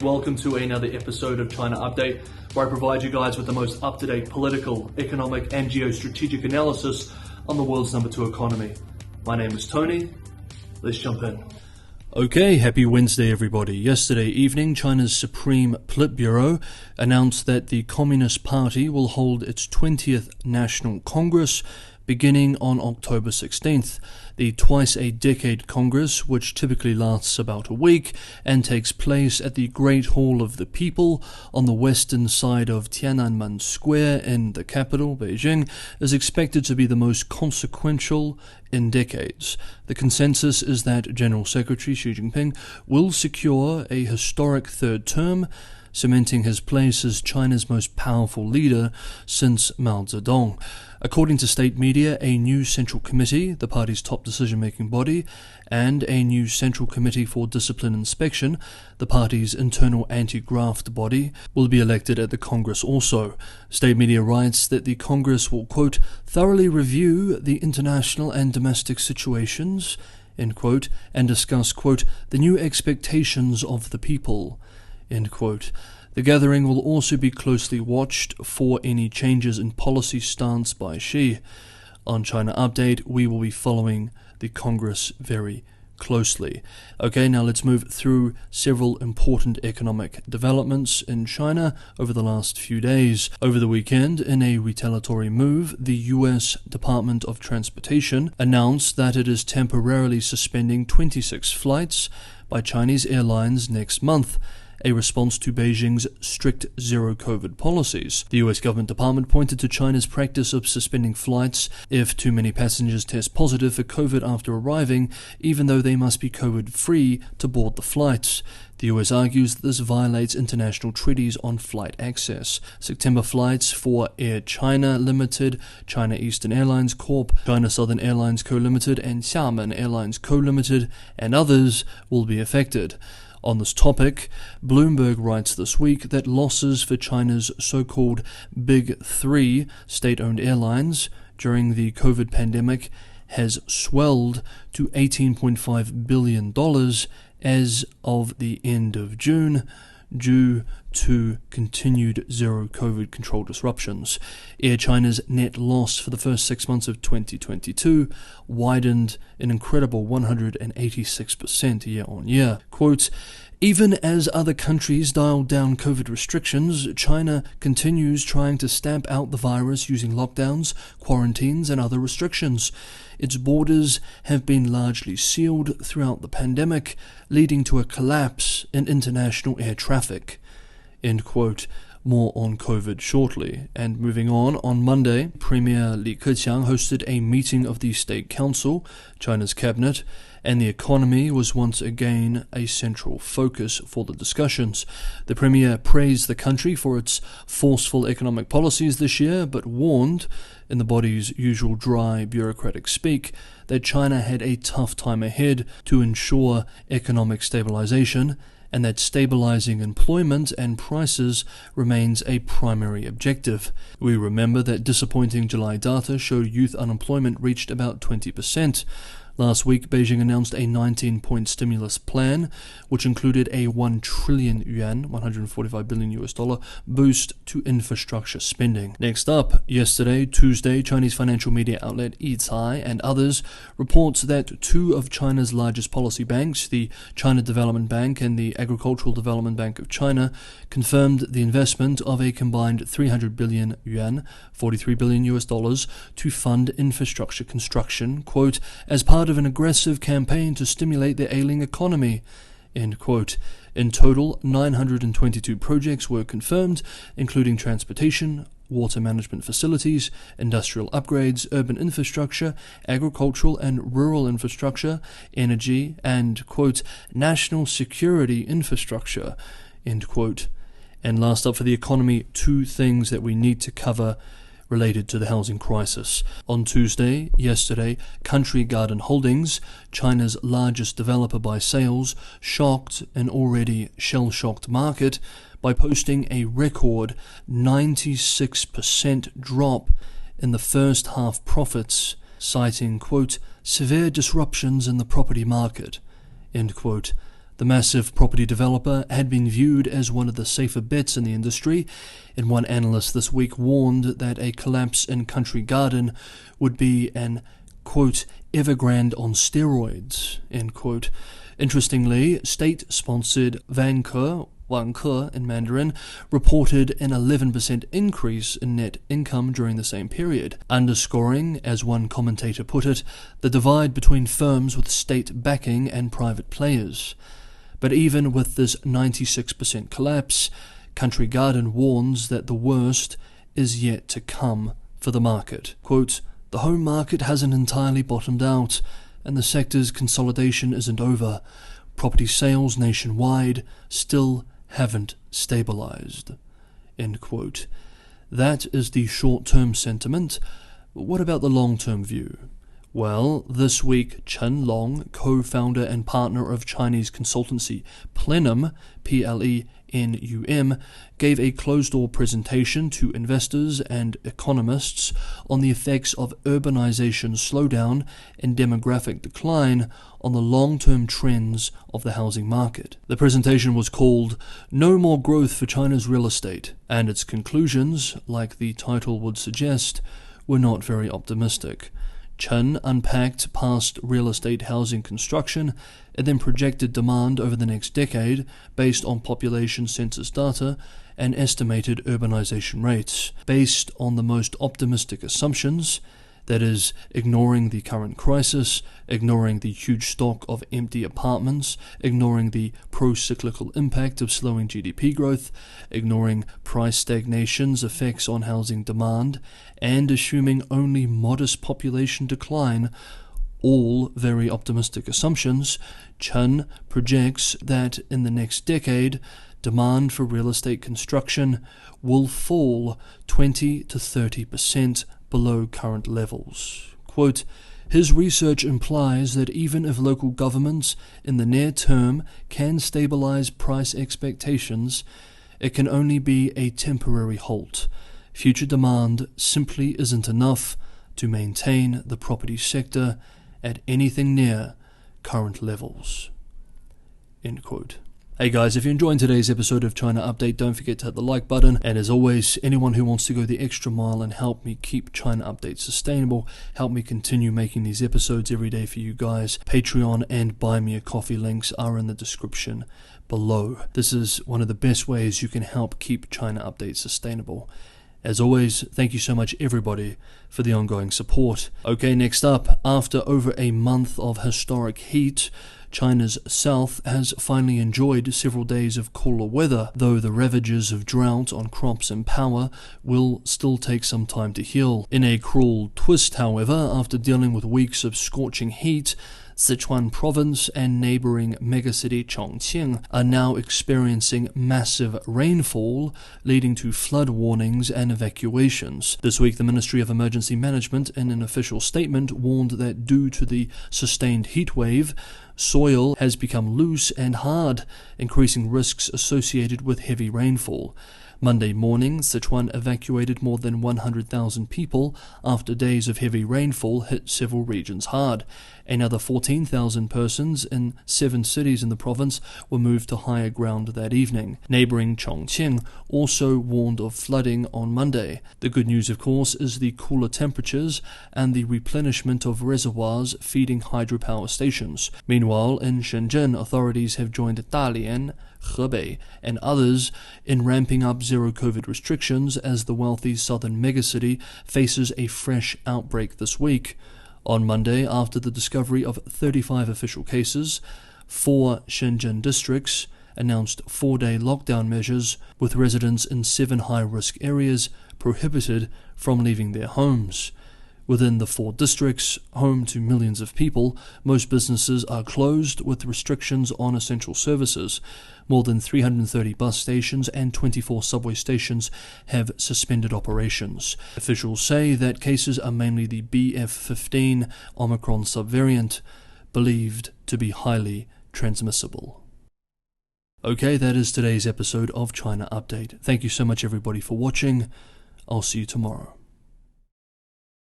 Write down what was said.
Welcome to another episode of China Update, where I provide you guys with the most up-to-date political, economic and geostrategic analysis on the world's number 2 economy. My name is Tony. Let's jump in. Okay, happy Wednesday everybody. Yesterday evening, China's Supreme Politburo announced that the Communist Party will hold its 20th National Congress beginning on October 16th. The twice-a-decade Congress, which typically lasts about a week and takes place at the Great Hall of the People on the western side of Tiananmen Square in the capital, Beijing, is expected to be the most consequential in decades. The consensus is that General Secretary Xi Jinping will secure a historic third term, cementing his place as China's most powerful leader since Mao Zedong. According to state media, a new Central Committee, the party's top decision-making body, and a new Central Committee for Discipline Inspection, the party's internal anti-graft body, will be elected at the Congress also. State media writes that the Congress will, quote, thoroughly review the international and domestic situations, end quote, and discuss, quote, the new expectations of the people, end quote. The gathering will also be closely watched for any changes in policy stance by Xi. On China Update, we will be following the Congress very closely. Okay, now let's move through several important economic developments in China over the last few days. Over the weekend, in a retaliatory move, the U.S. Department of Transportation announced that it is temporarily suspending 26 flights by Chinese Airlines next month, a response to Beijing's strict zero-COVID policies. The U.S. government department pointed to China's practice of suspending flights if too many passengers test positive for COVID after arriving, even though they must be COVID-free to board the flights. The U.S. argues that this violates international treaties on flight access. September flights for Air China Limited, China Eastern Airlines Corp., China Southern Airlines Co. Limited, and Xiamen Airlines Co. Limited, and others will be affected. On this topic, Bloomberg writes this week that losses for China's so-called Big Three state-owned airlines during the COVID pandemic has swelled to $18.5 billion as of the end of June, due to continued zero-COVID control disruptions. Air China's net loss for the first 6 months of 2022 widened an incredible 186% year-on-year. Quote, even as other countries dial down COVID restrictions, China continues trying to stamp out the virus using lockdowns, quarantines, and other restrictions. Its borders have been largely sealed throughout the pandemic, leading to a collapse in international air traffic. End quote. More on COVID shortly. And moving on Monday, Premier Li Keqiang hosted a meeting of the State Council, China's cabinet, and the economy was once again a central focus for the discussions. The Premier praised the country for its forceful economic policies this year, but warned, in the body's usual dry bureaucratic speak, that China had a tough time ahead to ensure economic stabilization, and that stabilizing employment and prices remains a primary objective. We remember that disappointing July data showed youth unemployment reached about 20%. Last week, Beijing announced a 19-point stimulus plan, which included a 1 trillion yuan, $145 billion boost to infrastructure spending. Next up, yesterday, Tuesday, Chinese financial media outlet Yicai and others reports that two of China's largest policy banks, the China Development Bank and the Agricultural Development Bank of China, confirmed the investment of a combined 300 billion yuan, $43 billion to fund infrastructure construction, quote, as part of an aggressive campaign to stimulate the ailing economy, end quote. In total, 922 projects were confirmed, including transportation, water management facilities, industrial upgrades, urban infrastructure, agricultural and rural infrastructure, energy, and, quote, national security infrastructure, end quote. And last up for the economy, two things that we need to cover related to the housing crisis. On Tuesday, yesterday, Country Garden Holdings, China's largest developer by sales, shocked an already shell-shocked market by posting a record 96% drop in the first half profits, citing, quote, severe disruptions in the property market, end quote. The massive property developer had been viewed as one of the safer bets in the industry, and one analyst this week warned that a collapse in Country Garden would be an, quote, Evergrande on steroids, end quote. Interestingly, state-sponsored Vanke in Mandarin, reported an 11% increase in net income during the same period, underscoring, as one commentator put it, the divide between firms with state backing and private players. But even with this 96% collapse, Country Garden warns that the worst is yet to come for the market. Quote, "The home market hasn't entirely bottomed out, and the sector's consolidation isn't over. Property sales nationwide still haven't stabilized." End quote. That is the short-term sentiment. What about the long-term view? Well, this week, Chen Long, co-founder and partner of Chinese consultancy Plenum, Plenum, gave a closed-door presentation to investors and economists on the effects of urbanization slowdown and demographic decline on the long-term trends of the housing market. The presentation was called "No More Growth for China's Real Estate," and its conclusions, like the title would suggest, were not very optimistic. Chen unpacked past real estate housing construction and then projected demand over the next decade based on population census data and estimated urbanization rates. Based on the most optimistic assumptions, that is, ignoring the current crisis, ignoring the huge stock of empty apartments, ignoring the pro-cyclical impact of slowing GDP growth, ignoring price stagnation's effects on housing demand, and assuming only modest population decline, all very optimistic assumptions, Chen projects that in the next decade, demand for real estate construction will fall 20 to 30% below current levels. Quote, "His research implies that even if local governments in the near term can stabilize price expectations, it can only be a temporary halt. Future demand simply isn't enough to maintain the property sector at anything near current levels." End quote. Hey guys, if you're enjoying today's episode of China Update, don't forget to hit the like button. And as always, anyone who wants to go the extra mile and help me keep China Update sustainable, help me continue making these episodes every day for you guys, Patreon and Buy Me a Coffee links are in the description below. This is one of the best ways you can help keep China Update sustainable. As always, thank you so much everybody for the ongoing support. Okay, next up, after over a month of historic heat, China's south has finally enjoyed several days of cooler weather, though the ravages of drought on crops and power will still take some time to heal. In a cruel twist, however, after dealing with weeks of scorching heat, Sichuan province and neighboring megacity Chongqing are now experiencing massive rainfall, leading to flood warnings and evacuations. This week, the Ministry of Emergency Management, in an official statement, warned that due to the sustained heat wave, soil has become loose and hard, increasing risks associated with heavy rainfall. Monday morning, Sichuan evacuated more than 100,000 people after days of heavy rainfall hit several regions hard. Another 14,000 persons in 7 cities in the province were moved to higher ground that evening. Neighboring Chongqing also warned of flooding on Monday. The good news, of course, is the cooler temperatures and the replenishment of reservoirs feeding hydropower stations. Meanwhile, in Shenzhen, authorities have joined Dalian, Hebei, and others in ramping up zero-COVID restrictions as the wealthy southern megacity faces a fresh outbreak this week. On Monday, after the discovery of 35 official cases, 4 Shenzhen districts announced 4-day lockdown measures, with residents in 7 high-risk areas prohibited from leaving their homes. Within the 4 districts, home to millions of people, most businesses are closed with restrictions on essential services. More than 330 bus stations and 24 subway stations have suspended operations. Officials say that cases are mainly the BF15 Omicron subvariant, believed to be highly transmissible. Okay, that is today's episode of China Update. Thank you so much everybody for watching. I'll see you tomorrow.